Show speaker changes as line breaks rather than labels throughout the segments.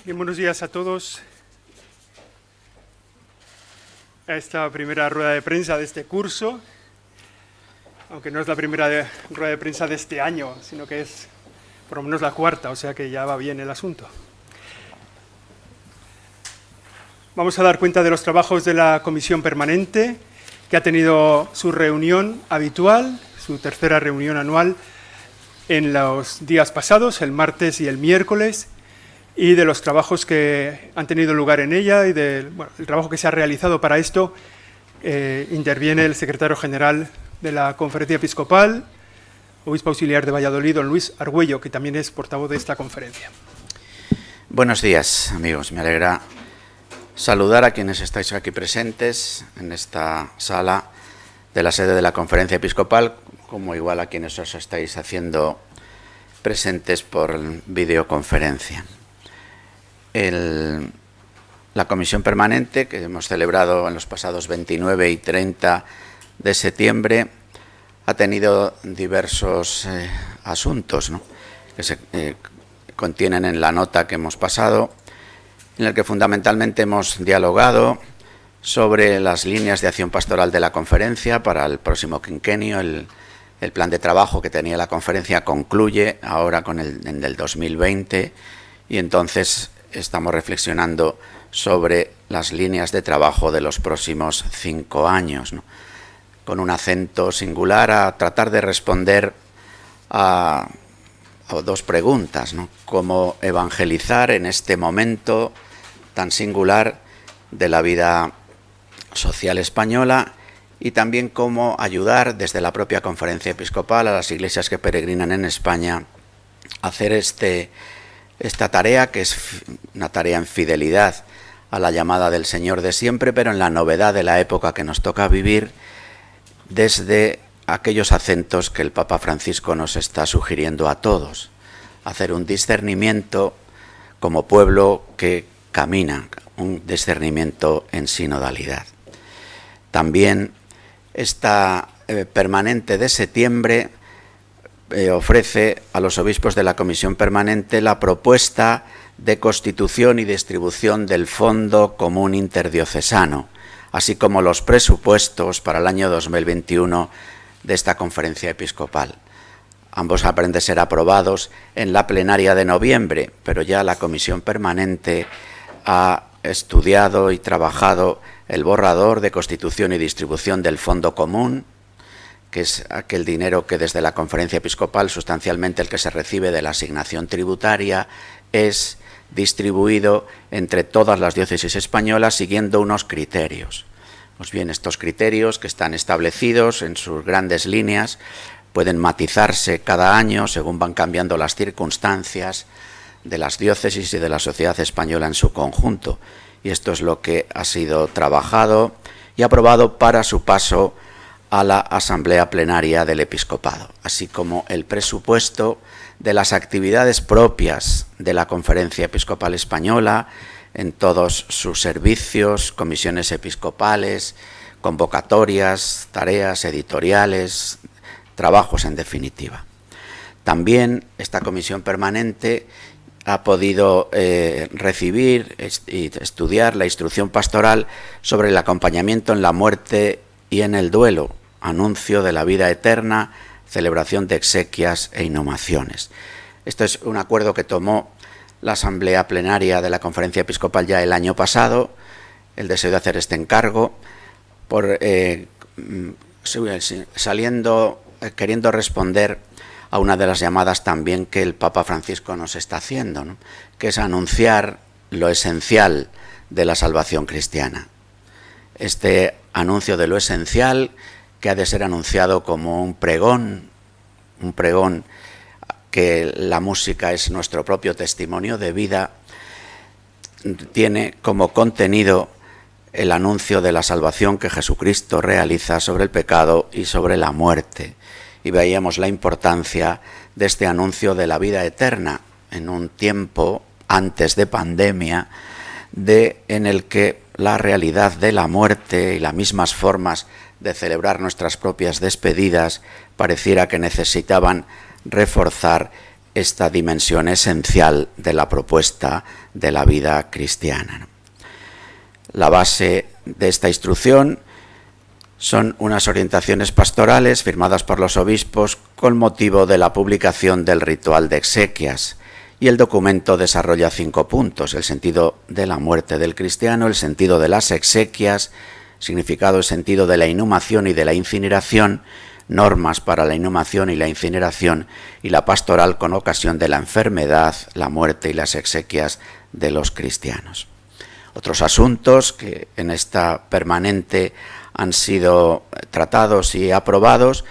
Bien, buenos días a todos. A esta primera rueda de prensa de este curso, aunque no es la primera rueda de prensa de este año, sino que es por lo menos la cuarta, o sea que ya va bien el asunto. Vamos a dar cuenta de los trabajos de la Comisión Permanente, que ha tenido su reunión habitual, su tercera reunión anual, en los días pasados, el martes y el miércoles, y de los trabajos que han tenido lugar en ella y del trabajo que se ha realizado para esto. Interviene el secretario general de la Conferencia Episcopal, obispo auxiliar de Valladolid, don Luis Argüello, que también es portavoz de esta conferencia.
Buenos días, amigos. Me alegra saludar a quienes estáis aquí presentes en esta sala de la sede de la Conferencia Episcopal, como igual a quienes os estáis haciendo presentes por videoconferencia. La Comisión Permanente, que hemos celebrado en los pasados 29 y 30 de septiembre, ha tenido diversos asuntos, ¿no?, que se contienen en la nota que hemos pasado, en el que fundamentalmente hemos dialogado sobre las líneas de acción pastoral de la conferencia para el próximo quinquenio. El plan de trabajo que tenía la conferencia concluye ahora con en el 2020 y entonces estamos reflexionando sobre las líneas de trabajo de los próximos 5 años, ¿no?, con un acento singular a tratar de responder a dos preguntas, ¿no? Cómo evangelizar en este momento tan singular de la vida social española y también cómo ayudar desde la propia Conferencia Episcopal a las iglesias que peregrinan en España a hacer esta tarea, que es una tarea en fidelidad a la llamada del Señor de siempre, pero en la novedad de la época que nos toca vivir, desde aquellos acentos que el Papa Francisco nos está sugiriendo a todos: hacer un discernimiento como pueblo que camina, un discernimiento en sinodalidad. También esta permanente de septiembre ofrece a los obispos de la Comisión Permanente la propuesta de constitución y distribución del Fondo Común Interdiocesano, así como los presupuestos para el año 2021 de esta conferencia episcopal. Ambos habrán de ser aprobados en la plenaria de noviembre, pero ya la Comisión Permanente ha estudiado y trabajado el borrador de constitución y distribución del Fondo Común, que es aquel dinero que desde la Conferencia Episcopal, sustancialmente el que se recibe de la asignación tributaria, es distribuido entre todas las diócesis españolas siguiendo unos criterios. Pues bien, estos criterios, que están establecidos en sus grandes líneas, pueden matizarse cada año según van cambiando las circunstancias de las diócesis y de la sociedad española en su conjunto. Y esto es lo que ha sido trabajado y aprobado para su paso a la Asamblea Plenaria del Episcopado, así como el presupuesto de las actividades propias de la Conferencia Episcopal Española en todos sus servicios, comisiones episcopales, convocatorias, tareas editoriales, trabajos en definitiva. También esta Comisión Permanente ha podido recibir y estudiar la instrucción pastoral sobre el acompañamiento en la muerte y en el duelo, anuncio de la vida eterna, celebración de exequias e inhumaciones. Esto es un acuerdo que tomó la Asamblea Plenaria de la Conferencia Episcopal ya el año pasado, el deseo de hacer este encargo, queriendo responder a una de las llamadas también que el Papa Francisco nos está haciendo, ¿no?, que es anunciar lo esencial de la salvación cristiana. Este anuncio de lo esencial, que ha de ser anunciado como un pregón que la música es nuestro propio testimonio de vida, tiene como contenido el anuncio de la salvación que Jesucristo realiza sobre el pecado y sobre la muerte. Y veíamos la importancia de este anuncio de la vida eterna en un tiempo antes de pandemia, en el que la realidad de la muerte y las mismas formas de celebrar nuestras propias despedidas pareciera que necesitaban reforzar esta dimensión esencial de la propuesta de la vida cristiana, ¿no? La base de esta instrucción son unas orientaciones pastorales firmadas por los obispos con motivo de la publicación del ritual de exequias, y el documento desarrolla 5 puntos: el sentido de la muerte del cristiano, el sentido de las exequias, significado y sentido de la inhumación y de la incineración, normas para la inhumación y la incineración, y la pastoral con ocasión de la enfermedad, la muerte y las exequias de los cristianos. Otros asuntos que en esta permanente han sido tratados y aprobados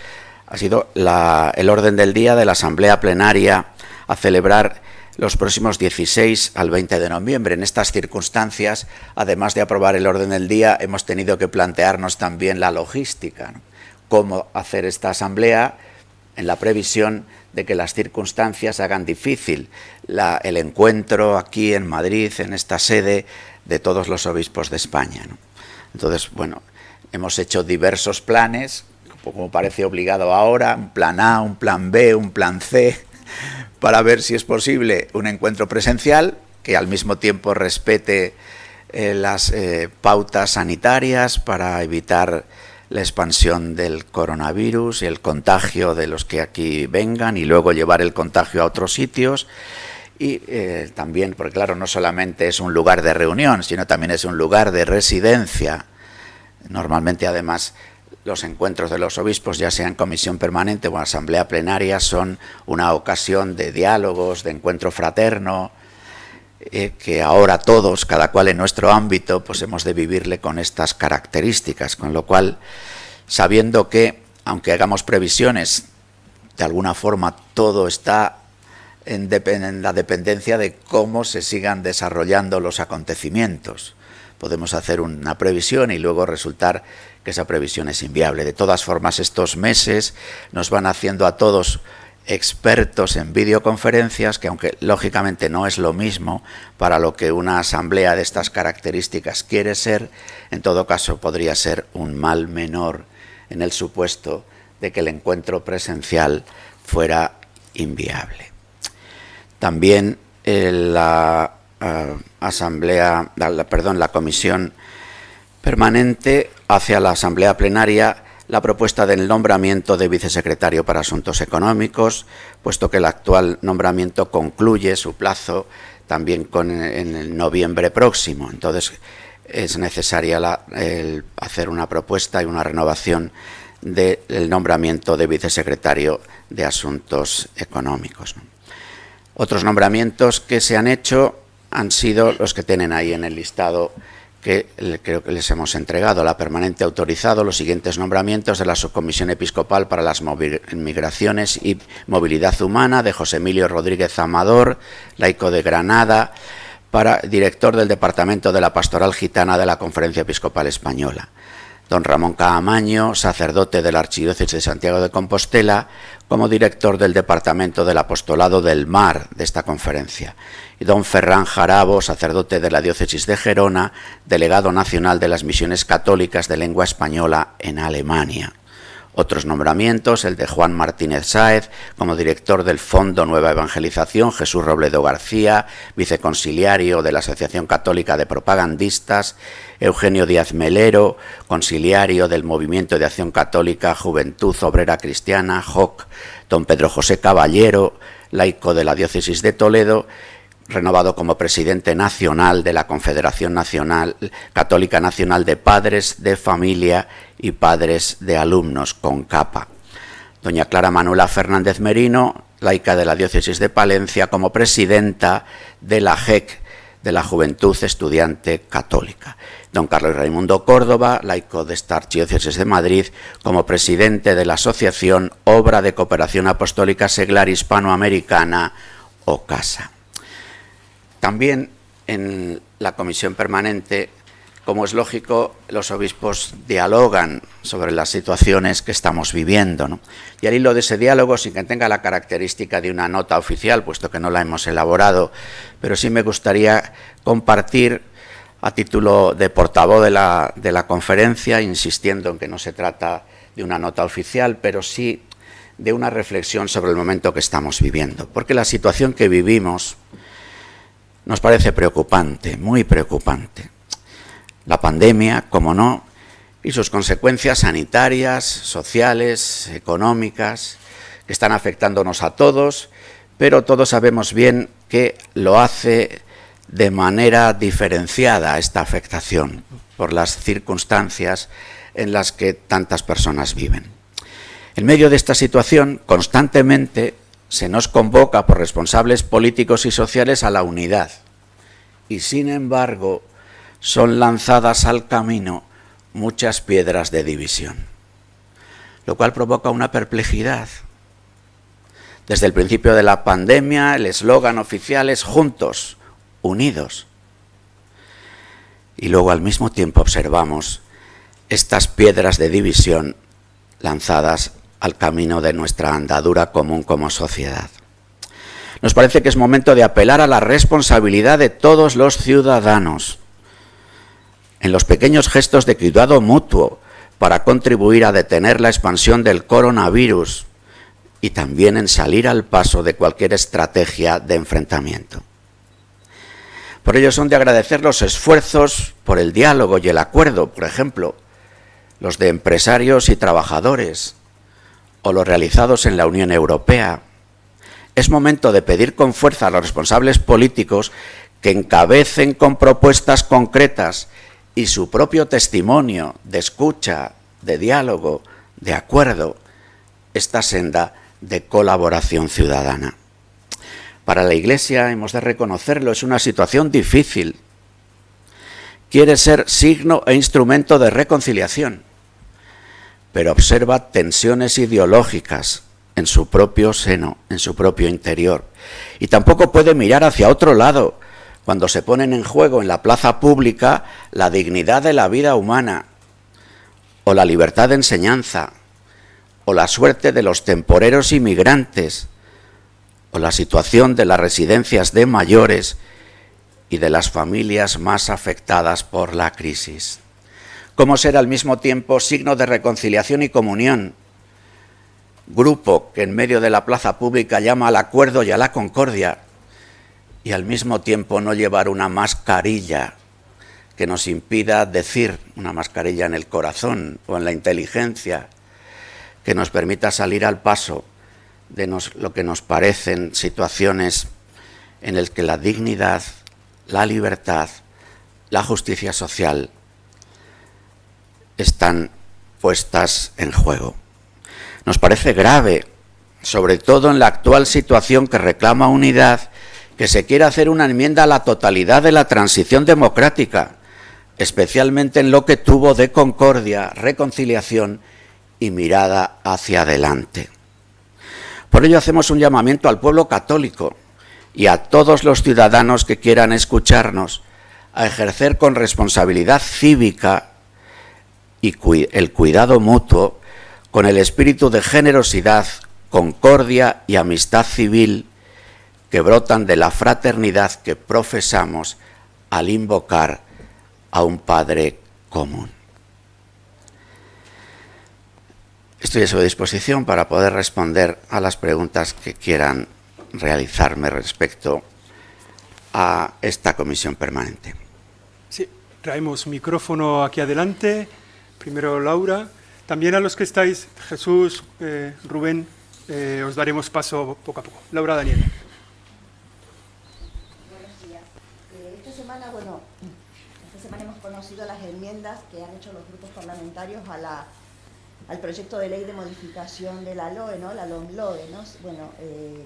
ha sido el orden del día de la Asamblea Plenaria a celebrar los próximos 16 al 20 de noviembre. En estas circunstancias, además de aprobar el orden del día, hemos tenido que plantearnos también la logística, ¿no? Cómo hacer esta asamblea en la previsión de que las circunstancias hagan difícil el encuentro aquí en Madrid, en esta sede de todos los obispos de España, ¿no? Entonces, bueno, hemos hecho diversos planes, como parece obligado ahora, un plan A, un plan B, un plan C, para ver si es posible un encuentro presencial que al mismo tiempo respete las pautas sanitarias para evitar la expansión del coronavirus y el contagio de los que aquí vengan y luego llevar el contagio a otros sitios. Y también, porque claro, no solamente es un lugar de reunión, sino también es un lugar de residencia. Normalmente, además, los encuentros de los obispos, ya sea en comisión permanente o en asamblea plenaria, son una ocasión de diálogos, de encuentro fraterno, que ahora todos, cada cual en nuestro ámbito, pues hemos de vivirle con estas características, con lo cual, sabiendo que, aunque hagamos previsiones, de alguna forma todo está en la dependencia de cómo se sigan desarrollando los acontecimientos. Podemos hacer una previsión y luego resultar que esa previsión es inviable. De todas formas, estos meses nos van haciendo a todos expertos en videoconferencias, que aunque lógicamente no es lo mismo para lo que una asamblea de estas características quiere ser, en todo caso podría ser un mal menor en el supuesto de que el encuentro presencial fuera inviable. También la comisión permanente hace a la asamblea plenaria la propuesta del nombramiento de vicesecretario para Asuntos Económicos, puesto que el actual nombramiento concluye su plazo también en el noviembre próximo. Entonces es necesaria hacer una propuesta y una renovación del nombramiento de vicesecretario de Asuntos Económicos, ¿no? Otros nombramientos que se han hecho han sido los que tienen ahí en el listado que creo que les hemos entregado. La permanente ha autorizado los siguientes nombramientos de la Subcomisión Episcopal para las Migraciones y Movilidad Humana, de José Emilio Rodríguez Amador, laico de Granada, para director del Departamento de la Pastoral Gitana de la Conferencia Episcopal Española. Don Ramón Caamaño, sacerdote de la Archidiócesis de Santiago de Compostela, como director del Departamento del Apostolado del Mar de esta conferencia. Y don Ferran Jarabo, sacerdote de la Diócesis de Gerona, delegado nacional de las Misiones Católicas de Lengua Española en Alemania. Otros nombramientos, el de Juan Martínez Sáez, como director del Fondo Nueva Evangelización, Jesús Robledo García, viceconsiliario de la Asociación Católica de Propagandistas, Eugenio Díaz Melero, consiliario del Movimiento de Acción Católica, Juventud Obrera Cristiana, JOC, don Pedro José Caballero, laico de la Diócesis de Toledo, renovado como presidente nacional de la Confederación Católica Nacional de Padres de Familia y Padres de Alumnos, CONCAPA. Doña Clara Manuela Fernández Merino, laica de la Diócesis de Palencia, como presidenta de la JEC, de la Juventud Estudiante Católica. Don Carlos Raimundo Córdoba, laico de esta Archidiócesis de Madrid, como presidente de la Asociación Obra de Cooperación Apostólica Seglar Hispanoamericana, OCASA. También en la comisión permanente, como es lógico, los obispos dialogan sobre las situaciones que estamos viviendo, ¿no? Y al hilo de ese diálogo, sin que tenga la característica de una nota oficial, puesto que no la hemos elaborado, pero sí me gustaría compartir a título de portavoz de la conferencia, insistiendo en que no se trata de una nota oficial, pero sí de una reflexión sobre el momento que estamos viviendo, porque la situación que vivimos nos parece preocupante, muy preocupante. La pandemia, como no, y sus consecuencias sanitarias, sociales, económicas, que están afectándonos a todos, pero todos sabemos bien que lo hace de manera diferenciada esta afectación por las circunstancias en las que tantas personas viven. En medio de esta situación, constantemente se nos convoca por responsables políticos y sociales a la unidad y, sin embargo, son lanzadas al camino muchas piedras de división, lo cual provoca una perplejidad. Desde el principio de la pandemia, el eslogan oficial es juntos, unidos. Y luego al mismo tiempo observamos estas piedras de división lanzadas al camino de nuestra andadura común como sociedad. Nos parece que es momento de apelar a la responsabilidad de todos los ciudadanos en los pequeños gestos de cuidado mutuo para contribuir a detener la expansión del coronavirus y también en salir al paso de cualquier estrategia de enfrentamiento. Por ello son de agradecer los esfuerzos por el diálogo y el acuerdo, por ejemplo, los de empresarios y trabajadores, o los realizados en la Unión Europea. Es momento de pedir con fuerza a los responsables políticos que encabecen con propuestas concretas y su propio testimonio de escucha, de diálogo, de acuerdo, esta senda de colaboración ciudadana. Para la Iglesia, hemos de reconocerlo, es una situación difícil. Quiere ser signo e instrumento de reconciliación, pero observa tensiones ideológicas en su propio seno, en su propio interior. Y tampoco puede mirar hacia otro lado cuando se ponen en juego en la plaza pública la dignidad de la vida humana, o la libertad de enseñanza, o la suerte de los temporeros inmigrantes, o la situación de las residencias de mayores y de las familias más afectadas por la crisis. ¿Cómo ser al mismo tiempo signo de reconciliación y comunión? Grupo que en medio de la plaza pública llama al acuerdo y a la concordia, y al mismo tiempo no llevar una mascarilla que nos impida decir, una mascarilla en el corazón o en la inteligencia, que nos permita salir al paso de lo que nos parecen situaciones en las que la dignidad, la libertad, la justicia social están puestas en juego. Nos parece grave, sobre todo en la actual situación que reclama unidad, que se quiera hacer una enmienda a la totalidad de la transición democrática, especialmente en lo que tuvo de concordia, reconciliación y mirada hacia adelante. Por ello hacemos un llamamiento al pueblo católico y a todos los ciudadanos que quieran escucharnos a ejercer con responsabilidad cívica y el cuidado mutuo con el espíritu de generosidad, concordia y amistad civil que brotan de la fraternidad que profesamos al invocar a un Padre común. Estoy a su disposición para poder responder a las preguntas que quieran realizarme respecto a esta comisión permanente.
Sí, traemos micrófono aquí adelante. Primero Laura. También a los que estáis, Jesús, Rubén, os daremos paso poco a poco. Laura Daniel.
Buenos días. Esta semana hemos conocido las enmiendas que han hecho los grupos parlamentarios al proyecto de ley de modificación de la LOE, ¿no? La LOMLOE, ¿no? Bueno,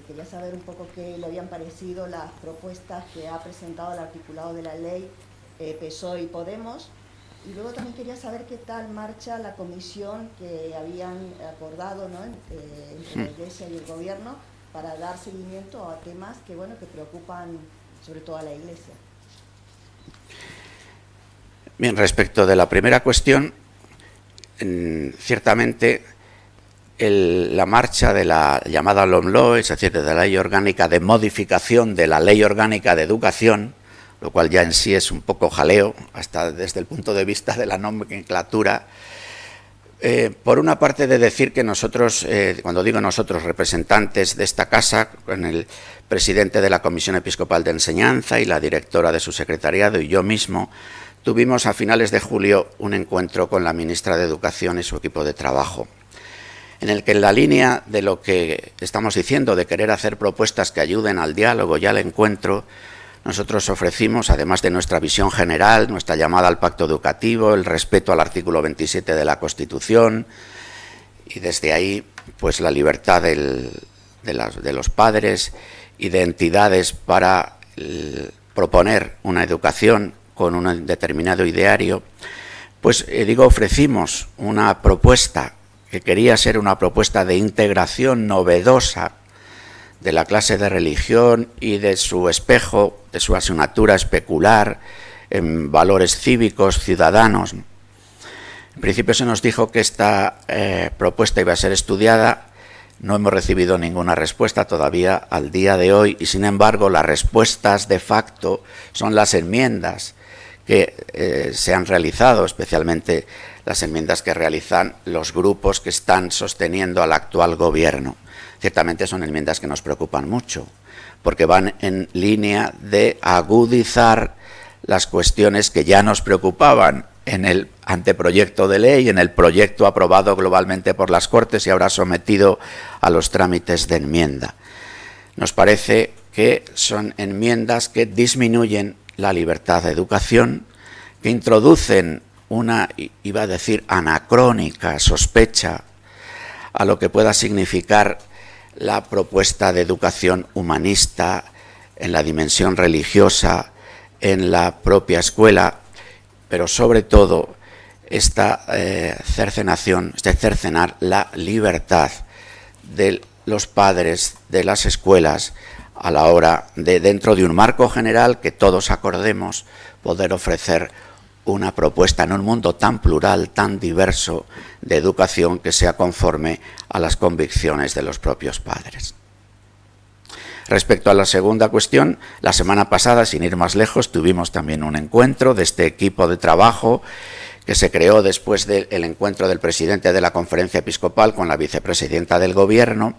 quería saber un poco qué le habían parecido las propuestas que ha presentado el articulado de la ley PSOE y Podemos. Y luego también quería saber qué tal marcha la comisión que habían acordado, ¿no? entre la Iglesia y el Gobierno para dar seguimiento a temas que preocupan sobre todo a la Iglesia.
Bien, respecto de la primera cuestión, ciertamente la marcha de la llamada LOMLOE, es decir, de la Ley Orgánica de Modificación de la Ley Orgánica de Educación, lo cual ya en sí es un poco jaleo, hasta desde el punto de vista de la nomenclatura, Por una parte, de decir que nosotros, cuando digo nosotros, representantes de esta casa, con el presidente de la Comisión Episcopal de Enseñanza y la directora de su secretariado y yo mismo, tuvimos a finales de julio un encuentro con la ministra de Educación y su equipo de trabajo, en el que en la línea de lo que estamos diciendo, de querer hacer propuestas que ayuden al diálogo y al encuentro, nosotros ofrecimos, además de nuestra visión general, nuestra llamada al pacto educativo, el respeto al artículo 27 de la Constitución y desde ahí pues la libertad de los padres y de entidades para proponer una educación con un determinado ideario, pues ofrecimos una propuesta que quería ser una propuesta de integración novedosa de la clase de religión y de su espejo, de su asignatura especular en valores cívicos, ciudadanos. En principio se nos dijo que esta propuesta iba a ser estudiada. No hemos recibido ninguna respuesta todavía al día de hoy y, sin embargo, las respuestas de facto son las enmiendas que se han realizado, especialmente las enmiendas que realizan los grupos que están sosteniendo al actual gobierno. Ciertamente son enmiendas que nos preocupan mucho, porque van en línea de agudizar las cuestiones que ya nos preocupaban en el anteproyecto de ley, en el proyecto aprobado globalmente por las Cortes y ahora sometido a los trámites de enmienda. Nos parece que son enmiendas que disminuyen la libertad de educación, que introducen una, iba a decir, anacrónica sospecha a lo que pueda significar la propuesta de educación humanista en la dimensión religiosa, en la propia escuela, pero sobre todo esta cercenar la libertad de los padres de las escuelas a la hora de, dentro de un marco general que todos acordemos, poder ofrecer una propuesta en un mundo tan plural, tan diverso de educación que sea conforme a las convicciones de los propios padres. Respecto a la segunda cuestión, la semana pasada, sin ir más lejos, tuvimos también un encuentro de este equipo de trabajo que se creó después del encuentro del presidente de la Conferencia Episcopal con la vicepresidenta del Gobierno,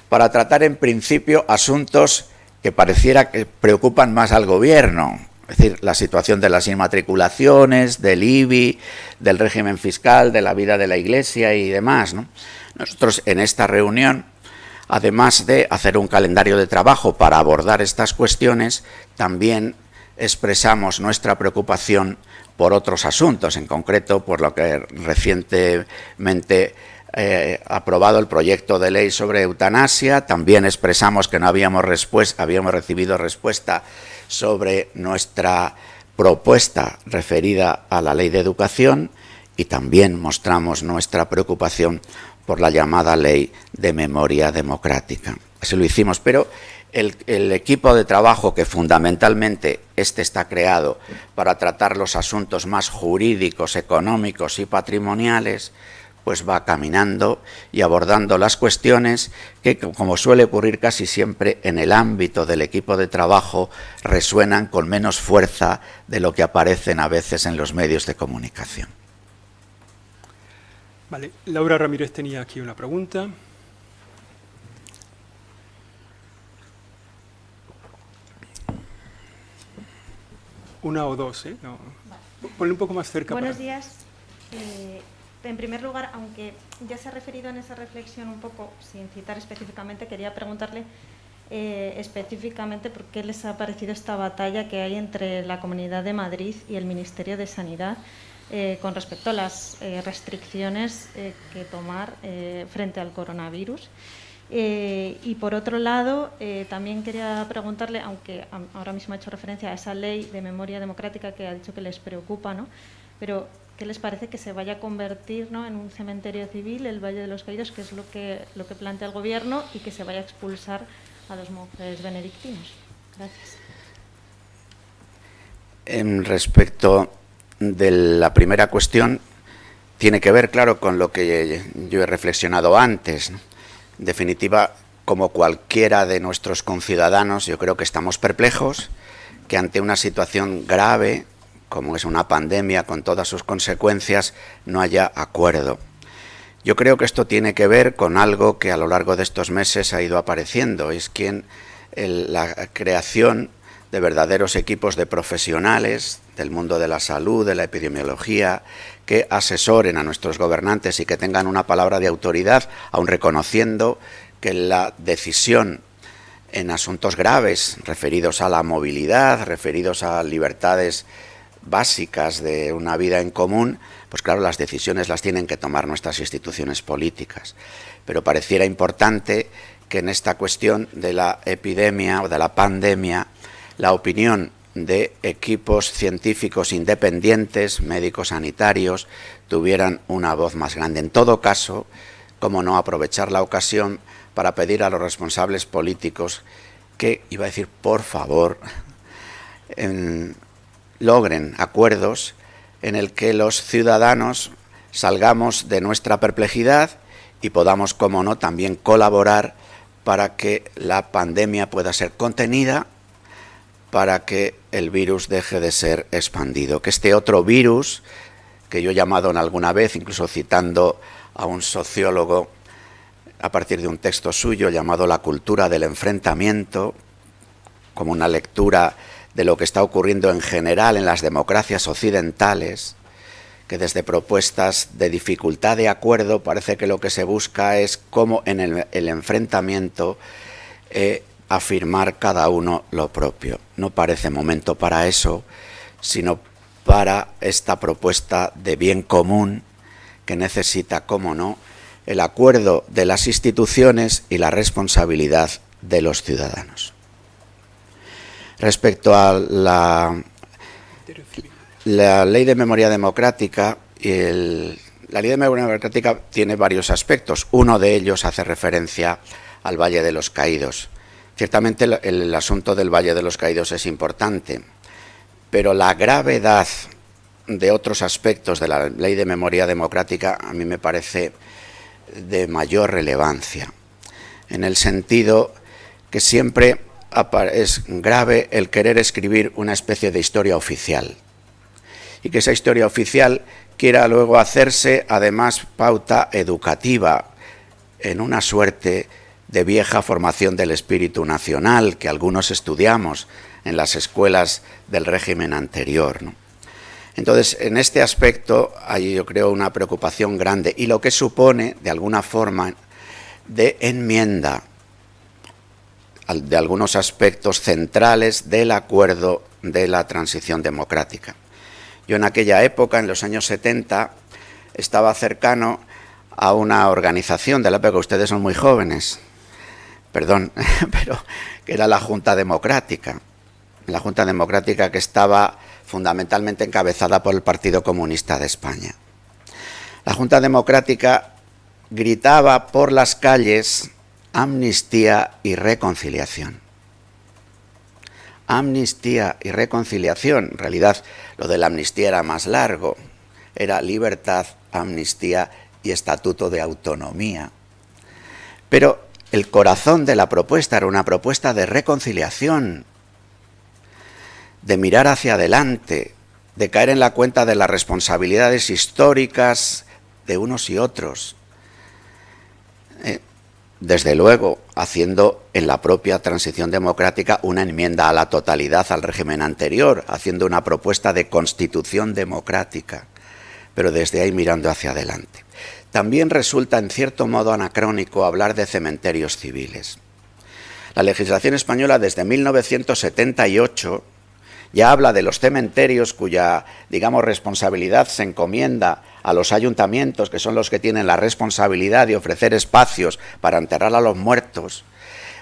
para tratar en principio asuntos que pareciera que preocupan más al Gobierno. Es decir, la situación de las inmatriculaciones, del IBI, del régimen fiscal, de la vida de la Iglesia y demás, ¿no? Nosotros en esta reunión, además de hacer un calendario de trabajo para abordar estas cuestiones, también expresamos nuestra preocupación por otros asuntos, en concreto por lo que recientemente aprobado el proyecto de ley sobre eutanasia. También expresamos que no habíamos recibido respuesta sobre nuestra propuesta referida a la ley de educación y también mostramos nuestra preocupación por la llamada ley de memoria democrática. Así lo hicimos, pero el equipo de trabajo que fundamentalmente está creado para tratar los asuntos más jurídicos, económicos y patrimoniales, pues va caminando y abordando las cuestiones que, como suele ocurrir casi siempre en el ámbito del equipo de trabajo, resuenan con menos fuerza de lo que aparecen a veces en los medios de comunicación.
Vale, Laura Ramírez tenía aquí una pregunta. Una o dos, ¿eh? No. Ponle un poco más cerca.
Buenos días. En primer lugar, aunque ya se ha referido en esa reflexión un poco, sin citar específicamente, quería preguntarle específicamente por qué les ha parecido esta batalla que hay entre la Comunidad de Madrid y el Ministerio de Sanidad con respecto a las restricciones que tomar frente al coronavirus. Y por otro lado, también quería preguntarle, aunque ahora mismo ha hecho referencia a esa ley de memoria democrática que ha dicho que les preocupa, ¿no? Pero ¿qué les parece que se vaya a convertir, ¿no?, en un cementerio civil, el Valle de los Caídos, que es lo que plantea el Gobierno, y que se vaya a expulsar a los monjes benedictinos? Gracias.
Respecto de la primera cuestión, tiene que ver, claro, con lo que yo he reflexionado antes, ¿no? En definitiva, como cualquiera de nuestros conciudadanos, yo creo que estamos perplejos, que ante una situación grave, como es una pandemia con todas sus consecuencias, no haya acuerdo. Yo creo que esto tiene que ver con algo que a lo largo de estos meses ha ido apareciendo, es la creación de verdaderos equipos de profesionales del mundo de la salud, de la epidemiología, que asesoren a nuestros gobernantes y que tengan una palabra de autoridad, aun reconociendo que la decisión en asuntos graves referidos a la movilidad, referidos a libertades básicas de una vida en común, pues claro, las decisiones las tienen que tomar nuestras instituciones políticas. Pero pareciera importante que en esta cuestión de la epidemia o de la pandemia, la opinión de equipos científicos independientes, médicos sanitarios, tuvieran una voz más grande. En todo caso, cómo no aprovechar la ocasión para pedir a los responsables políticos que, iba a decir, por favor, logren acuerdos en el que los ciudadanos salgamos de nuestra perplejidad y podamos, como no, también colaborar para que la pandemia pueda ser contenida, para que el virus deje de ser expandido. Que este otro virus, que yo he llamado en alguna vez, incluso citando a un sociólogo a partir de un texto suyo llamado La cultura del enfrentamiento, como una lectura de lo que está ocurriendo en general en las democracias occidentales, que desde propuestas de dificultad de acuerdo parece que lo que se busca es cómo en el enfrentamiento afirmar cada uno lo propio. No parece momento para eso, sino para esta propuesta de bien común que necesita, cómo no, el acuerdo de las instituciones y la responsabilidad de los ciudadanos. Respecto a la Ley de Memoria Democrática, la Ley de Memoria Democrática tiene varios aspectos. Uno de ellos hace referencia al Valle de los Caídos. Ciertamente el asunto del Valle de los Caídos es importante, pero la gravedad de otros aspectos de la Ley de Memoria Democrática a mí me parece de mayor relevancia, en el sentido que siempre es grave el querer escribir una especie de historia oficial y que esa historia oficial quiera luego hacerse además pauta educativa en una suerte de vieja formación del espíritu nacional que algunos estudiamos en las escuelas del régimen anterior, ¿no? Entonces, en este aspecto hay, yo creo, una preocupación grande y lo que supone, de alguna forma, de enmienda de algunos aspectos centrales del acuerdo de la transición democrática. Yo en aquella época, en los años 70, estaba cercano a una organización de la época, ustedes son muy jóvenes, perdón, pero que era la Junta Democrática. La Junta Democrática que estaba fundamentalmente encabezada por el Partido Comunista de España. La Junta Democrática gritaba por las calles amnistía y reconciliación. Amnistía y reconciliación. En realidad, lo de la amnistía era más largo. Era libertad, amnistía y estatuto de autonomía. Pero el corazón de la propuesta era una propuesta de reconciliación, de mirar hacia adelante, de caer en la cuenta de las responsabilidades históricas de unos y otros. Desde luego, haciendo en la propia transición democrática una enmienda a la totalidad al régimen anterior, haciendo una propuesta de constitución democrática, pero desde ahí mirando hacia adelante. También resulta en cierto modo anacrónico hablar de cementerios civiles. La legislación española desde 1978 ya habla de los cementerios cuya, digamos, responsabilidad se encomienda a los ayuntamientos, que son los que tienen la responsabilidad de ofrecer espacios para enterrar a los muertos.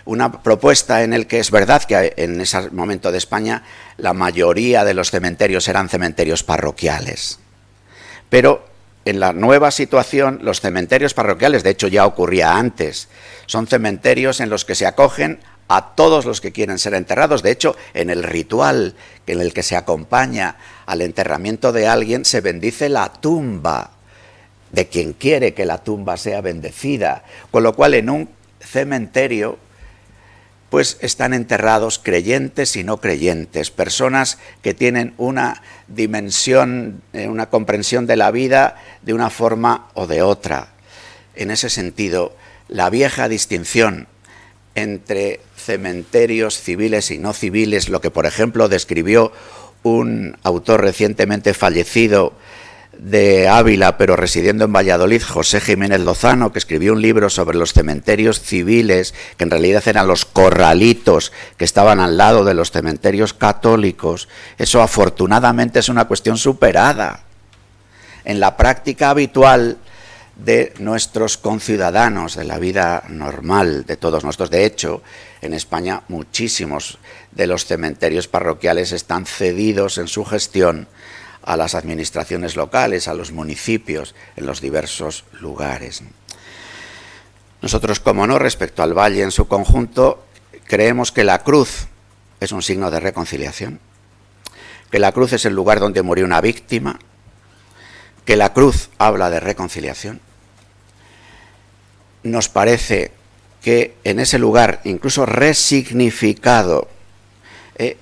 Una propuesta en el que es verdad que en ese momento de España la mayoría de los cementerios eran cementerios parroquiales. Pero en la nueva situación, los cementerios parroquiales, de hecho ya ocurría antes, son cementerios en los que se acogen a todos los que quieren ser enterrados. De hecho, en el ritual en el que se acompaña al enterramiento de alguien, se bendice la tumba de quien quiere que la tumba sea bendecida. Con lo cual, en un cementerio, pues están enterrados creyentes y no creyentes, personas que tienen una dimensión, una comprensión de la vida de una forma o de otra. en ese sentido, la vieja distinción entre cementerios civiles y no civiles, lo que por ejemplo describió un autor recientemente fallecido de Ávila, pero residiendo en Valladolid, José Jiménez Lozano, que escribió un libro sobre los cementerios civiles, que en realidad eran los corralitos que estaban al lado de los cementerios católicos. Eso afortunadamente es una cuestión superada. En la práctica habitual de nuestros conciudadanos, de la vida normal de todos nosotros. De hecho, en España muchísimos de los cementerios parroquiales están cedidos en su gestión a las administraciones locales, a los municipios, en los diversos lugares. Nosotros, como no, respecto al valle en su conjunto, creemos que la cruz es un signo de reconciliación, que la cruz es el lugar donde murió una víctima, que la cruz habla de reconciliación. Nos parece que en ese lugar, incluso resignificado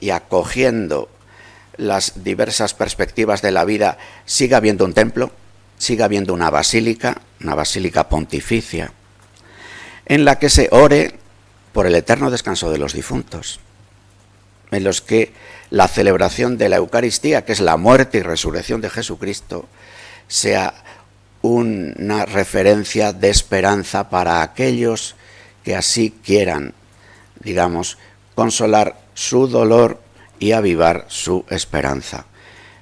y acogiendo las diversas perspectivas de la vida, siga habiendo un templo, siga habiendo una basílica pontificia, en la que se ore por el eterno descanso de los difuntos, en los que la celebración de la Eucaristía, que es la muerte y resurrección de Jesucristo, sea una referencia de esperanza para aquellos que así quieran, digamos, consolar su dolor y avivar su esperanza.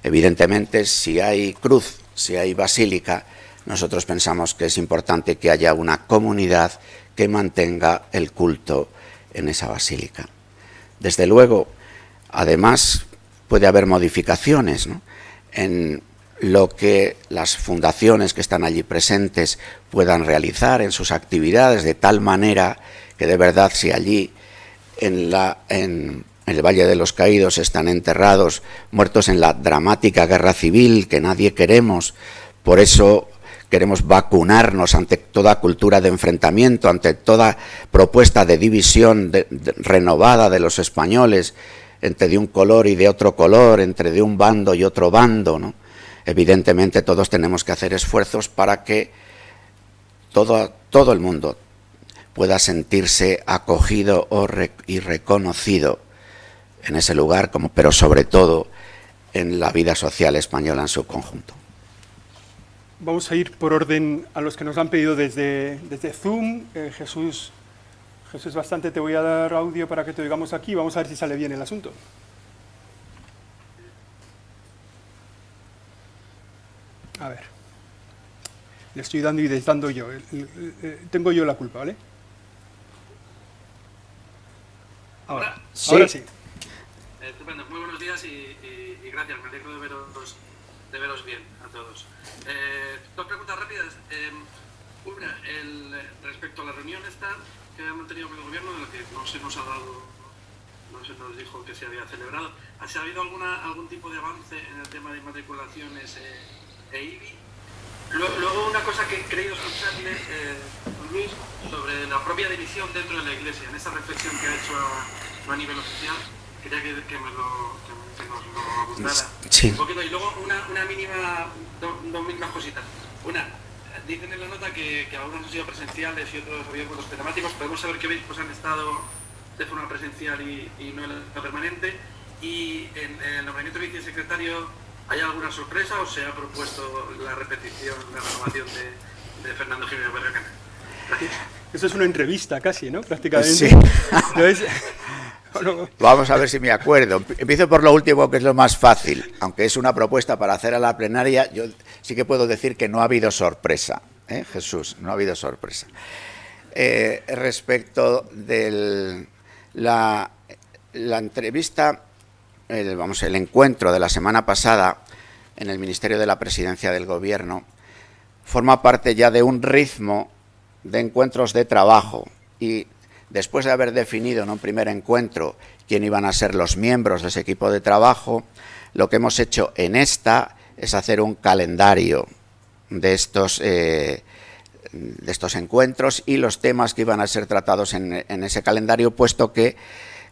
Evidentemente, si hay cruz, si hay basílica, nosotros pensamos que es importante que haya una comunidad que mantenga el culto en esa basílica. Desde luego, además, puede haber modificaciones, ¿no?, en lo que las fundaciones que están allí presentes puedan realizar en sus actividades, de tal manera que de verdad, si allí en el Valle de los Caídos están enterrados muertos en la dramática guerra civil que nadie queremos, por eso queremos vacunarnos ante toda cultura de enfrentamiento, ante toda propuesta de división renovada de los españoles, entre de un color y de otro color, entre de un bando y otro bando, ¿no? Evidentemente todos tenemos que hacer esfuerzos para que todo el mundo pueda sentirse acogido y reconocido en ese lugar, pero sobre todo en la vida social española en su conjunto.
Vamos a ir por orden a los que nos han pedido desde Zoom. Jesús, bastante, te voy a dar audio para que te oigamos aquí. Vamos a ver si sale bien el asunto. A ver, le estoy dando y desdando yo. Tengo yo la culpa, ¿vale? Ahora sí.
Estupendo, muy buenos días y gracias, me alegro de veros bien a todos. Dos preguntas rápidas. Una, respecto a la reunión esta que hemos tenido con el gobierno, en la que no se nos ha dado, no se nos dijo que se había celebrado. ¿Ha habido algún tipo de avance en el tema de inmatriculaciones IBI? Luego una cosa que he querido escucharle, Luis, sobre la propia división dentro de la Iglesia, en esa reflexión que ha hecho a nivel oficial, quería que nos lo abundara un poquito. Y luego una mínima, dos mínimas cositas. Una, dicen en la nota que algunos han sido presenciales y otros abiertos telemáticos. Podemos saber qué obispos han estado de forma presencial y no en la permanente. Y en el nombramiento de vicesecretario, ¿hay alguna sorpresa o se ha propuesto la repetición, la renovación de Fernando Jiménez Barragán? Gracias.
Eso es una entrevista casi, ¿no? Prácticamente.
Sí.
Entonces,
vamos a ver si me acuerdo. Empiezo por lo último, que es lo más fácil. Aunque es una propuesta para hacer a la plenaria, yo sí que puedo decir que no ha habido sorpresa, Jesús, no ha habido sorpresa. Respecto de la entrevista, el encuentro de la semana pasada en el Ministerio de la Presidencia del Gobierno forma parte ya de un ritmo de encuentros de trabajo, y después de haber definido en un primer encuentro quién iban a ser los miembros de ese equipo de trabajo, lo que hemos hecho en esta es hacer un calendario de estos encuentros y los temas que iban a ser tratados en ese calendario, puesto que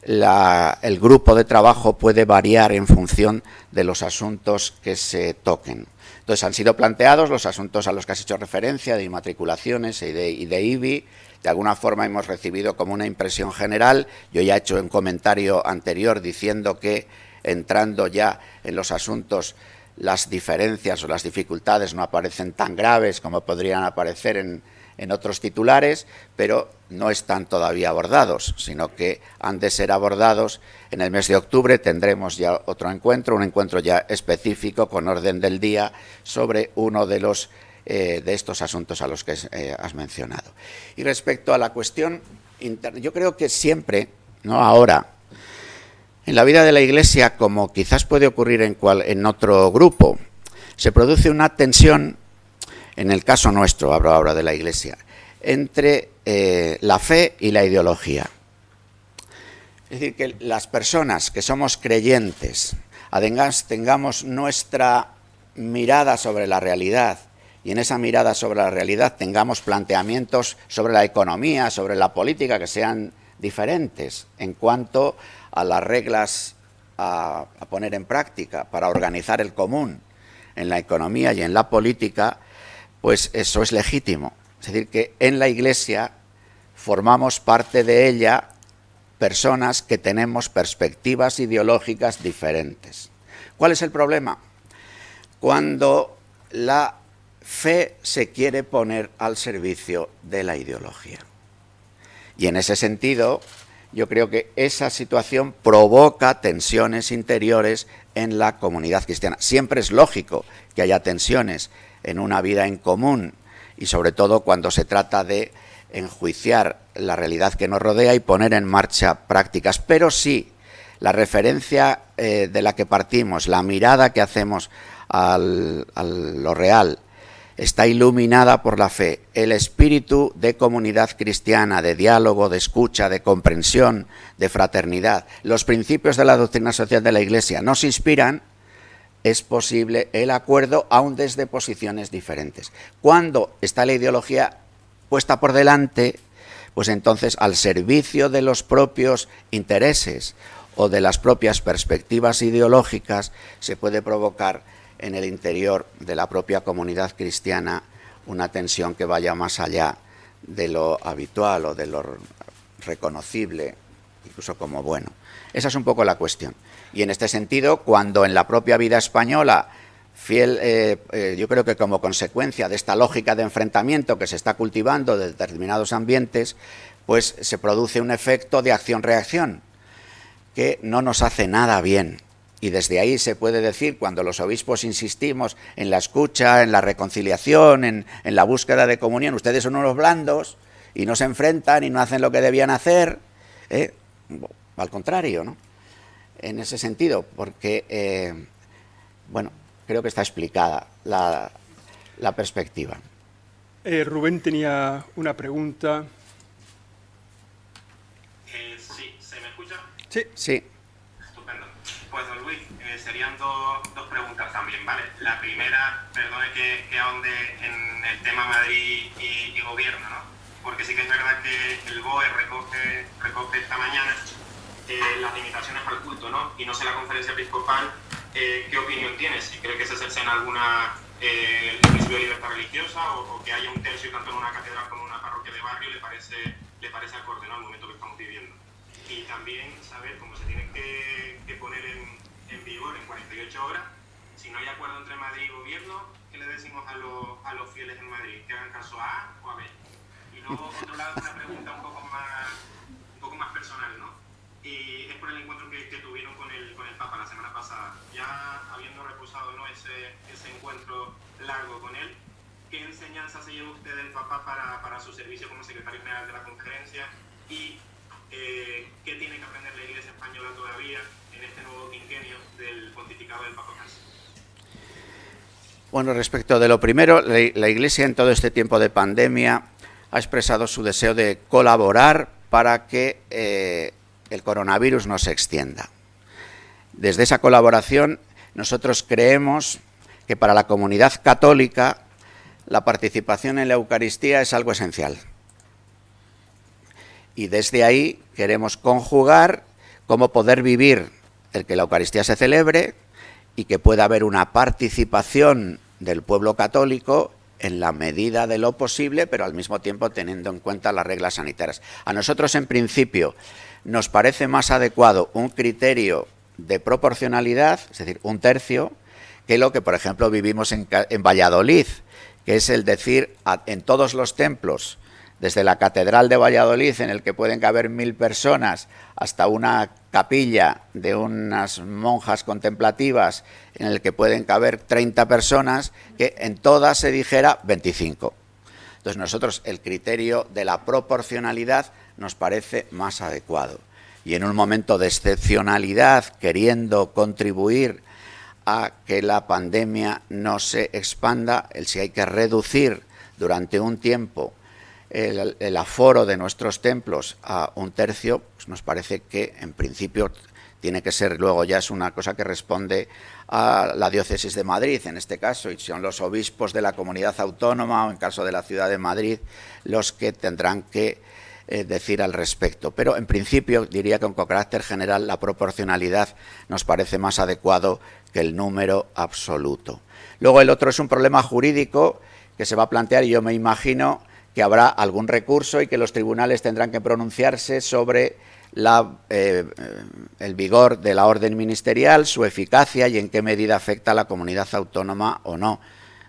el grupo de trabajo puede variar en función de los asuntos que se toquen. Entonces, han sido planteados los asuntos a los que has hecho referencia, de inmatriculaciones y de IBI. De alguna forma hemos recibido como una impresión general. Yo ya he hecho un comentario anterior diciendo que, entrando ya en los asuntos, las diferencias o las dificultades no aparecen tan graves como podrían aparecer en otros titulares, pero no están todavía abordados, sino que han de ser abordados. En el mes de octubre tendremos ya otro encuentro, un encuentro ya específico con orden del día sobre uno de estos asuntos a los que has mencionado. Y respecto a la cuestión interna, yo creo que siempre, no ahora, en la vida de la Iglesia, como quizás puede ocurrir en otro grupo, se produce una tensión, en el caso nuestro, hablo ahora de la Iglesia, entre la fe y la ideología. Es decir, que las personas que somos creyentes, además tengamos nuestra mirada sobre la realidad, y en esa mirada sobre la realidad tengamos planteamientos sobre la economía, sobre la política, que sean diferentes en cuanto a las reglas a poner en práctica para organizar el común en la economía y en la política, pues eso es legítimo. Es decir, que en la Iglesia formamos parte de ella personas que tenemos perspectivas ideológicas diferentes. ¿Cuál es el problema? Cuando la fe se quiere poner al servicio de la ideología. Y en ese sentido, yo creo que esa situación provoca tensiones interiores en la comunidad cristiana. Siempre es lógico que haya tensiones en una vida en común, y sobre todo cuando se trata de enjuiciar la realidad que nos rodea y poner en marcha prácticas. Pero sí, la referencia de la que partimos, la mirada que hacemos a lo real, está iluminada por la fe. El espíritu de comunidad cristiana, de diálogo, de escucha, de comprensión, de fraternidad, los principios de la doctrina social de la Iglesia nos inspiran. Es posible el acuerdo aún desde posiciones diferentes. Cuando está la ideología puesta por delante, pues entonces al servicio de los propios intereses o de las propias perspectivas ideológicas se puede provocar en el interior de la propia comunidad cristiana una tensión que vaya más allá de lo habitual o de lo reconocible, incluso como bueno. Esa es un poco la cuestión. Y en este sentido, cuando en la propia vida española, yo creo que como consecuencia de esta lógica de enfrentamiento que se está cultivando de determinados ambientes, pues se produce un efecto de acción-reacción que no nos hace nada bien. Y desde ahí se puede decir, cuando los obispos insistimos en la escucha, en la reconciliación, en la búsqueda de comunión, ustedes son unos blandos y no se enfrentan y no hacen lo que debían hacer, al contrario, ¿no? En ese sentido, porque, bueno, creo que está explicada la perspectiva.
Rubén tenía una pregunta.
Sí, ¿se me escucha?
Sí.
Sí.
Estupendo. Pues, don Luis, serían dos preguntas también, ¿vale? La primera, perdone que ahonde en el tema Madrid y gobierno, ¿no? Porque sí que es verdad que el BOE recoge esta mañana las limitaciones al culto, ¿no? Y no sé la conferencia episcopal qué opinión tiene, si cree que se cercena alguna el principio de libertad religiosa o que haya un tercio tanto en una catedral como en una parroquia de barrio le parece acorde, ¿no? Al momento que estamos viviendo. Y también saber cómo se tiene que poner en vigor en 48 horas, si no hay acuerdo entre Madrid y gobierno, ¿qué le decimos a los fieles en Madrid? ¿Que hagan caso a A o a B? Y luego, por otro lado, una pregunta un poco más personal, ¿no? Y es por el encuentro que tuvieron con el Papa la semana pasada. Ya habiendo reposado, ¿no?, ese encuentro largo con él, ¿qué enseñanza se lleva usted del Papa para su servicio como secretario general de la conferencia? Y ¿qué tiene que aprender la Iglesia española todavía en este nuevo quinquenio del pontificado del Papa Francisco?
Bueno, respecto de lo primero, la Iglesia en todo este tiempo de pandemia ha expresado su deseo de colaborar para que el coronavirus no se extienda. Desde esa colaboración, nosotros creemos que para la comunidad católica la participación en la Eucaristía es algo esencial. Y desde ahí queremos conjugar cómo poder vivir el que la Eucaristía se celebre y que pueda haber una participación del pueblo católico en la medida de lo posible, pero al mismo tiempo teniendo en cuenta las reglas sanitarias. A nosotros, en principio, nos parece más adecuado un criterio de proporcionalidad, es decir, 1/3, que lo que, por ejemplo, vivimos en Valladolid, que es el decir, en todos los templos, desde la Catedral de Valladolid, en el que pueden caber 1000 personas, hasta una capilla de unas monjas contemplativas, en el que pueden caber 30 personas, que en todas se dijera 25. Entonces nosotros el criterio de la proporcionalidad nos parece más adecuado. Y en un momento de excepcionalidad, queriendo contribuir a que la pandemia no se expanda, si hay que reducir durante un tiempo el aforo de nuestros templos a 1/3, pues nos parece que en principio tiene que ser, luego ya es una cosa que responde a la diócesis de Madrid en este caso, y son los obispos de la comunidad autónoma o en caso de la ciudad de Madrid los que tendrán que decir al respecto. Pero en principio diría que con carácter general la proporcionalidad nos parece más adecuado que el número absoluto. Luego el otro es un problema jurídico que se va a plantear y yo me imagino que habrá algún recurso y que los tribunales tendrán que pronunciarse sobre el vigor de la orden ministerial, su eficacia y en qué medida afecta a la comunidad autónoma o no.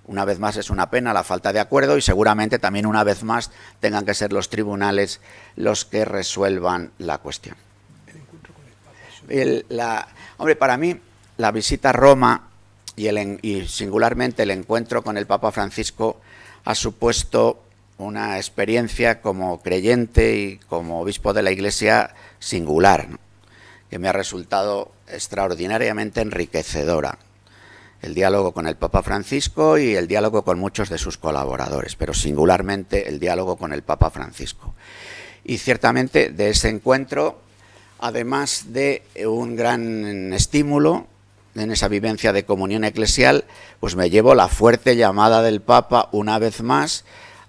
Una vez más es una pena la falta de acuerdo y seguramente también una vez más tengan que ser los tribunales los que resuelvan la cuestión. Hombre, para mí la visita a Roma y singularmente el encuentro con el Papa Francisco ha supuesto una experiencia como creyente y como obispo de la Iglesia singular, ¿no?, que me ha resultado extraordinariamente enriquecedora. El diálogo con el Papa Francisco y el diálogo con muchos de sus colaboradores, pero singularmente el diálogo con el Papa Francisco. Y ciertamente de ese encuentro, además de un gran estímulo en esa vivencia de comunión eclesial, pues me llevo la fuerte llamada del Papa una vez más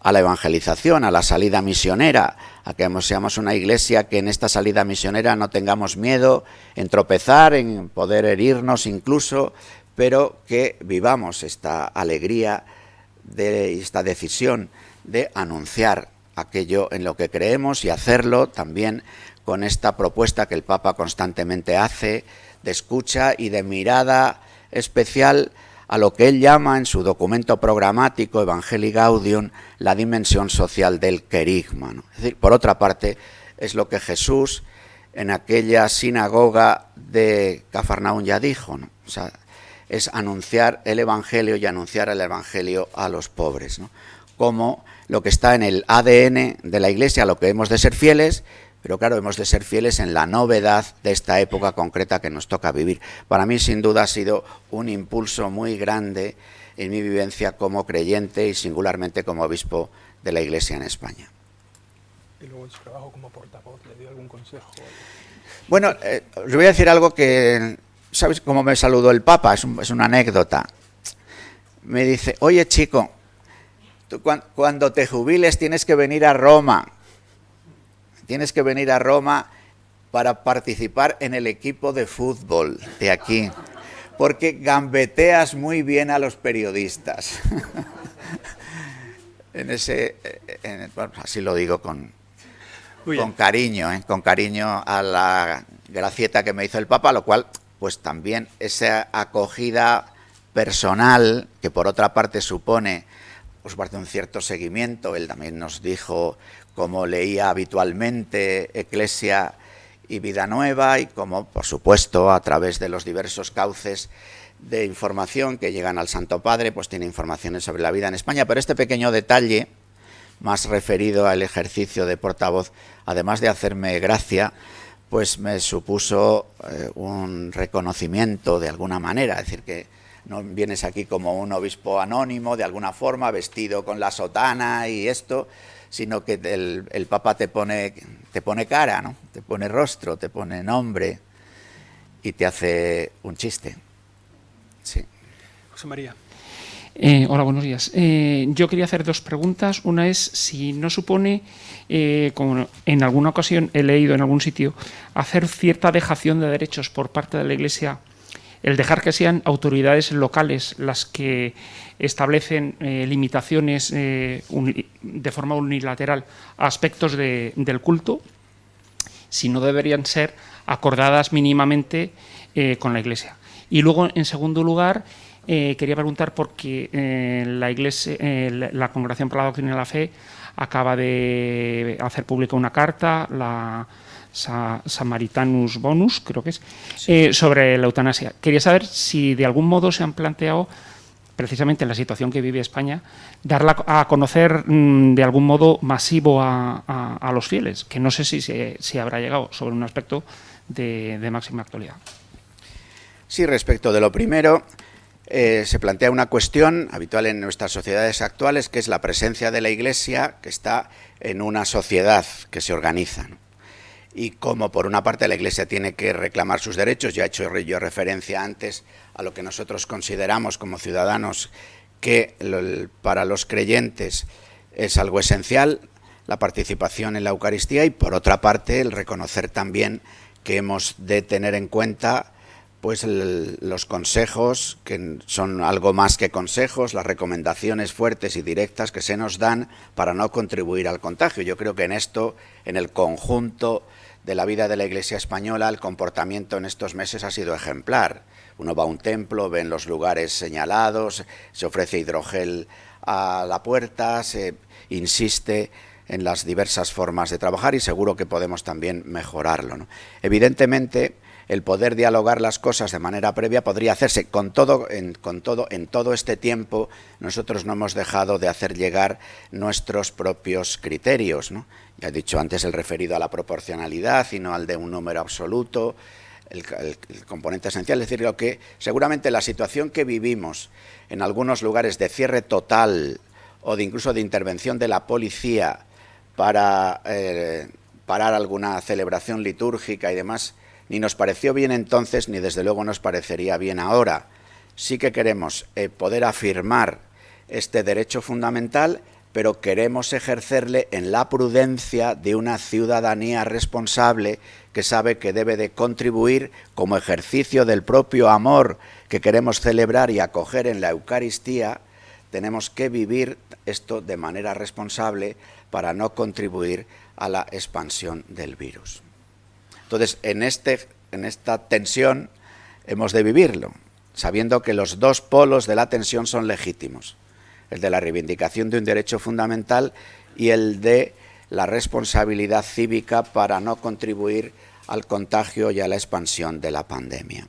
a la evangelización, a la salida misionera, a que seamos una iglesia que en esta salida misionera no tengamos miedo en tropezar, en poder herirnos incluso, pero que vivamos esta alegría y esta decisión de anunciar aquello en lo que creemos y hacerlo también con esta propuesta que el Papa constantemente hace de escucha y de mirada especial a lo que él llama en su documento programático Evangelii Gaudium la dimensión social del querigma, ¿no? Es decir, por otra parte, es lo que Jesús en aquella sinagoga de Cafarnaún ya dijo, ¿no? O sea, es anunciar el Evangelio y anunciar el Evangelio a los pobres, ¿no? Como lo que está en el ADN de la Iglesia, a lo que hemos de ser fieles, pero claro, hemos de ser fieles en la novedad de esta época concreta que nos toca vivir. Para mí, sin duda, ha sido un impulso muy grande en mi vivencia como creyente y singularmente como obispo de la Iglesia en España.
Y luego en su trabajo como portavoz, ¿le dio algún consejo?
Bueno, os voy a decir algo que, ¿sabes cómo me saludó el Papa? Es una anécdota. Me dice, oye chico, tú cuando te jubiles tienes que venir a Roma. Tienes que venir a Roma para participar en el equipo de fútbol de aquí, porque gambeteas muy bien a los periodistas. Bueno, así lo digo con cariño, con cariño a la gracieta que me hizo el Papa, lo cual, pues también esa acogida personal, que por otra parte supone, pues parte un cierto seguimiento. Él también nos dijo cómo leía habitualmente Eclesia y Vida Nueva y cómo, por supuesto, a través de los diversos cauces de información que llegan al Santo Padre, pues tiene informaciones sobre la vida en España. Pero este pequeño detalle, más referido al ejercicio de portavoz, además de hacerme gracia, pues me supuso un reconocimiento de alguna manera, es decir, que no vienes aquí como un obispo anónimo, de alguna forma, vestido con la sotana y esto, sino que el Papa te pone cara, ¿no? Te pone rostro, te pone nombre y te hace un chiste. Sí.
José María.
Hola, buenos días. Yo quería hacer dos preguntas. Una es si no supone, como en alguna ocasión he leído en algún sitio, hacer cierta dejación de derechos por parte de la Iglesia, el dejar que sean autoridades locales las que establecen limitaciones de forma unilateral a aspectos del culto, si no deberían ser acordadas mínimamente con la Iglesia. Y luego, en segundo lugar, quería preguntar porque la Iglesia, la Congregación para la Doctrina de la Fe acaba de hacer pública una carta, la Samaritanus Bonus, creo que es, sobre la eutanasia. Quería saber si de algún modo se han planteado, precisamente en la situación que vive España, darla a conocer de algún modo masivo a los fieles, que no sé si habrá llegado sobre un aspecto de máxima actualidad.
Sí, respecto de lo primero, se plantea una cuestión habitual en nuestras sociedades actuales, que es la presencia de la Iglesia, que está en una sociedad que se organiza, ¿no? Y como por una parte la Iglesia tiene que reclamar sus derechos, ya he hecho yo referencia antes a lo que nosotros consideramos como ciudadanos que para los creyentes es algo esencial, la participación en la Eucaristía, y por otra parte el reconocer también que hemos de tener en cuenta pues los consejos, que son algo más que consejos, las recomendaciones fuertes y directas que se nos dan para no contribuir al contagio. Yo creo que en esto, en el conjunto de la vida de la Iglesia española, el comportamiento en estos meses ha sido ejemplar. Uno va a un templo, ve en los lugares señalados, se ofrece hidrogel a la puerta, se insiste en las diversas formas de trabajar y seguro que podemos también mejorarlo, ¿no? Evidentemente, el poder dialogar las cosas de manera previa podría hacerse. En todo este tiempo nosotros no hemos dejado de hacer llegar nuestros propios criterios, ¿no? Ya he dicho antes el referido a la proporcionalidad y no al de un número absoluto, el componente esencial, es decir, lo que seguramente la situación que vivimos en algunos lugares de cierre total o de incluso de intervención de la policía para parar alguna celebración litúrgica y demás, ni nos pareció bien entonces, ni desde luego nos parecería bien ahora. Sí que queremos poder afirmar este derecho fundamental, pero queremos ejercerle en la prudencia de una ciudadanía responsable que sabe que debe de contribuir como ejercicio del propio amor que queremos celebrar y acoger en la Eucaristía. Tenemos que vivir esto de manera responsable para no contribuir a la expansión del virus. Entonces, en esta tensión hemos de vivirlo, sabiendo que los dos polos de la tensión son legítimos, el de la reivindicación de un derecho fundamental y el de la responsabilidad cívica para no contribuir al contagio y a la expansión de la pandemia.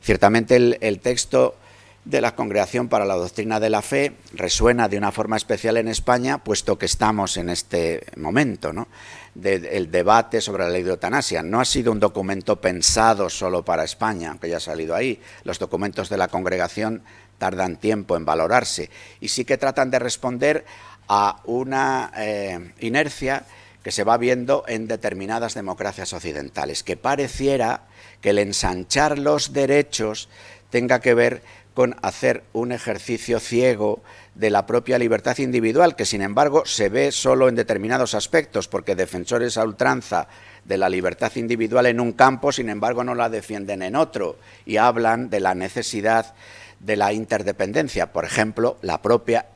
Ciertamente el texto de la Congregación para la Doctrina de la Fe resuena de una forma especial en España, puesto que estamos en este momento, ¿no?, del debate sobre la ley de eutanasia. No ha sido un documento pensado solo para España, aunque ya ha salido ahí. Los documentos de la Congregación tardan tiempo en valorarse y sí que tratan de responder a una inercia que se va viendo en determinadas democracias occidentales, que pareciera que el ensanchar los derechos tenga que ver con hacer un ejercicio ciego de la propia libertad individual, que sin embargo se ve solo en determinados aspectos, porque defensores a ultranza de la libertad individual en un campo, sin embargo no la defienden en otro, y hablan de la necesidad de la interdependencia. Por ejemplo, la propia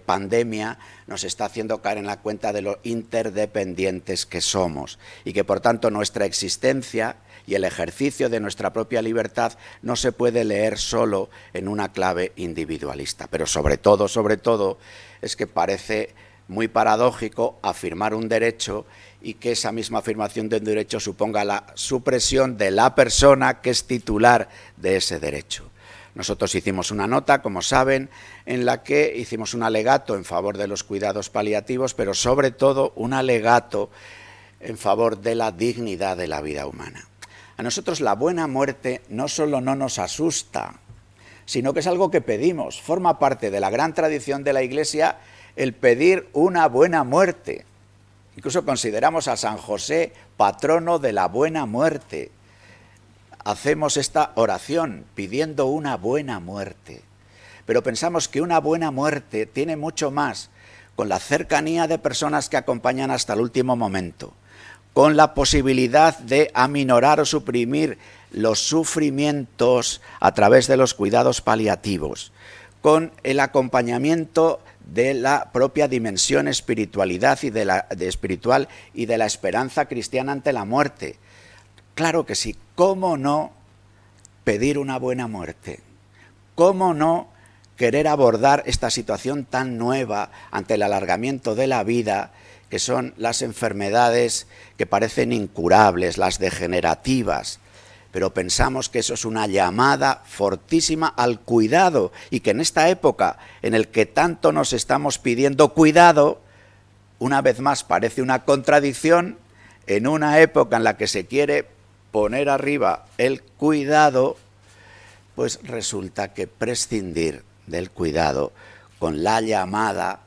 pandemia nos está haciendo caer en la cuenta de lo interdependientes que somos, y que por tanto nuestra existencia y el ejercicio de nuestra propia libertad no se puede leer solo en una clave individualista. Pero sobre todo, es que parece muy paradójico afirmar un derecho y que esa misma afirmación de un derecho suponga la supresión de la persona que es titular de ese derecho. Nosotros hicimos una nota, como saben, en la que hicimos un alegato en favor de los cuidados paliativos, pero sobre todo un alegato en favor de la dignidad de la vida humana. A nosotros la buena muerte no solo no nos asusta, sino que es algo que pedimos. Forma parte de la gran tradición de la Iglesia el pedir una buena muerte. Incluso consideramos a San José patrono de la buena muerte. Hacemos esta oración pidiendo una buena muerte. pero pensamos que una buena muerte tiene mucho más con la cercanía de personas que acompañan hasta el último momento, con la posibilidad de aminorar o suprimir los sufrimientos a través de los cuidados paliativos, con el acompañamiento de la propia dimensión espiritualidad y espiritual y de la esperanza cristiana ante la muerte. Claro que sí, ¿cómo no pedir una buena muerte? ¿Cómo no querer abordar esta situación tan nueva ante el alargamiento de la vida, que son las enfermedades que parecen incurables, las degenerativas? Pero pensamos que eso es una llamada fortísima al cuidado y que en esta época en la que tanto nos estamos pidiendo cuidado, una vez más parece una contradicción, en una época en la que se quiere poner arriba el cuidado, pues resulta que prescindir del cuidado con la llamada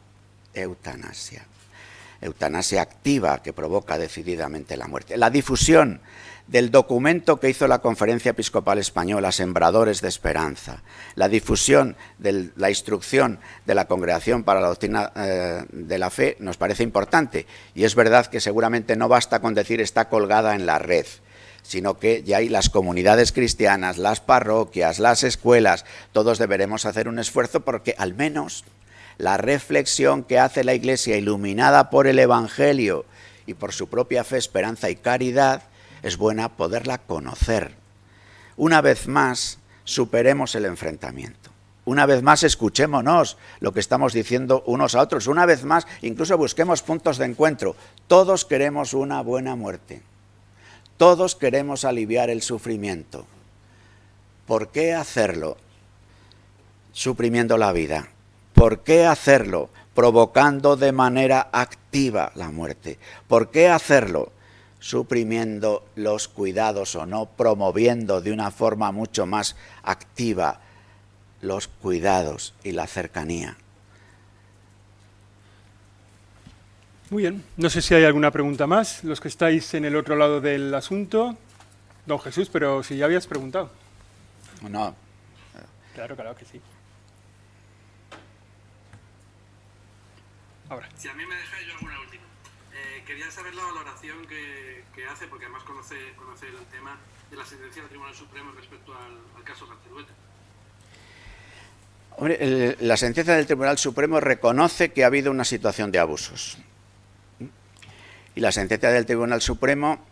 eutanasia. Eutanasia activa que provoca decididamente la muerte. La difusión del documento que hizo la Conferencia Episcopal Española, Sembradores de Esperanza, la difusión de la instrucción de la Congregación para la Doctrina de la Fe nos parece importante, y es verdad que seguramente no basta con decir está colgada en la red, sino que ya hay las comunidades cristianas, las parroquias, las escuelas, todos deberemos hacer un esfuerzo porque al menos la reflexión que hace la Iglesia iluminada por el Evangelio y por su propia fe, esperanza y caridad, es buena poderla conocer. Una vez más, superemos el enfrentamiento. Una vez más, escuchémonos lo que estamos diciendo unos a otros. Una vez más, incluso busquemos puntos de encuentro. Todos queremos una buena muerte. Todos queremos aliviar el sufrimiento. ¿Por qué hacerlo suprimiendo la vida? ¿Por qué hacerlo provocando de manera activa la muerte? ¿Por qué hacerlo suprimiendo los cuidados o no promoviendo de una forma mucho más activa los cuidados y la cercanía?
Muy bien, no sé si hay alguna pregunta más, los que estáis en el otro lado del asunto. Don Jesús, pero si ya habías preguntado.
No.
Claro que sí. Ahora.
Si a mí me dejáis yo alguna última. Quería saber la valoración que hace, porque además conoce el tema de la sentencia del Tribunal Supremo respecto al caso Garcelueta.
Hombre, la sentencia del Tribunal Supremo reconoce que ha habido una situación de abusos. Y la sentencia del Tribunal Supremo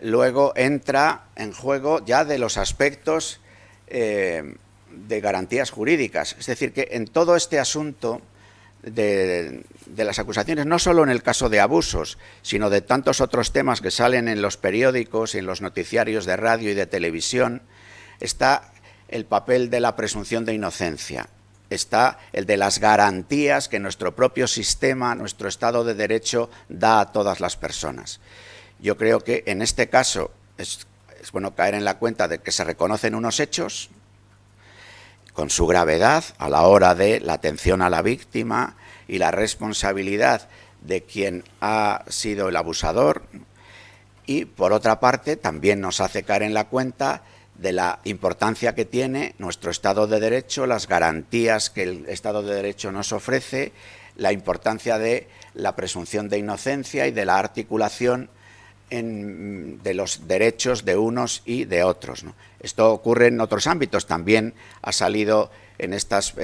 luego entra en juego ya de los aspectos de garantías jurídicas. Es decir, que en todo este asunto de las acusaciones, no solo en el caso de abusos, sino de tantos otros temas que salen en los periódicos y en los noticiarios de radio y de televisión, está el papel de la presunción de inocencia, está el de las garantías que nuestro propio sistema, nuestro Estado de Derecho da a todas las personas. Yo creo que en este caso es bueno caer en la cuenta de que se reconocen unos hechos con su gravedad a la hora de la atención a la víctima y la responsabilidad de quien ha sido el abusador, y por otra parte también nos hace caer en la cuenta de la importancia que tiene nuestro Estado de Derecho, las garantías que el Estado de Derecho nos ofrece, la importancia de la presunción de inocencia y de la articulación de los derechos de unos y de otros, ¿no? Esto ocurre en otros ámbitos. También ha salido en estas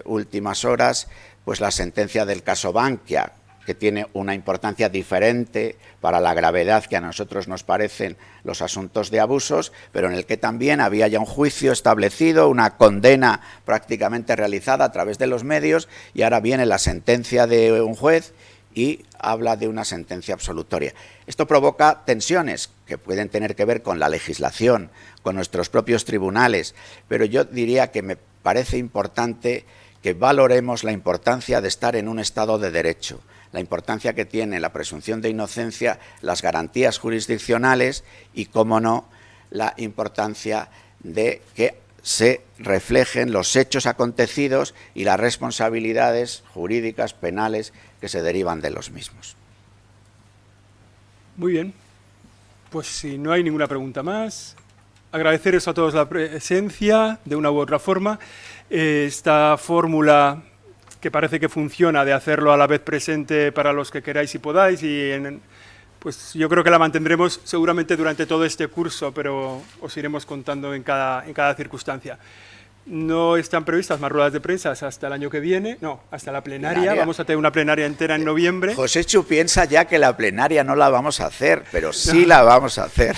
últimas horas pues la sentencia del caso Bankia, que tiene una importancia diferente para la gravedad que a nosotros nos parecen los asuntos de abusos, pero en el que también había ya un juicio establecido, una condena prácticamente realizada a través de los medios, y ahora viene la sentencia de un juez y habla de una sentencia absolutoria. Esto provoca tensiones que pueden tener que ver con la legislación, con nuestros propios tribunales, pero yo diría que me parece importante que valoremos la importancia de estar en un Estado de Derecho, la importancia que tiene la presunción de inocencia, las garantías jurisdiccionales y, cómo no, la importancia de que se reflejen los hechos acontecidos y las responsabilidades jurídicas, penales, que se derivan de los mismos.
Muy bien. Pues si no hay ninguna pregunta más, agradeceros a todos la presencia de una u otra forma. Esta fórmula que parece que funciona de hacerlo a la vez presente para los que queráis y podáis, pues yo creo que la mantendremos seguramente durante todo este curso, pero os iremos contando en cada circunstancia. No están previstas más ruedas de prensa hasta el año que viene, no, hasta la plenaria. Vamos a tener una plenaria entera en noviembre.
Joséchu piensa ya que la plenaria no la vamos a hacer, pero sí la vamos a hacer,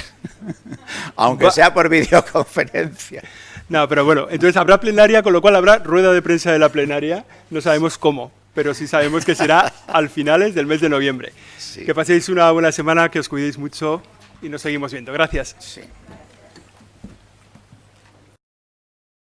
aunque sea por videoconferencia.
No, pero bueno, entonces habrá plenaria, con lo cual habrá rueda de prensa de la plenaria, no sabemos cómo, pero sí sabemos que será al finales del mes de noviembre. Sí. Que paséis una buena semana, que os cuidéis mucho y nos seguimos viendo. Gracias.
Sí.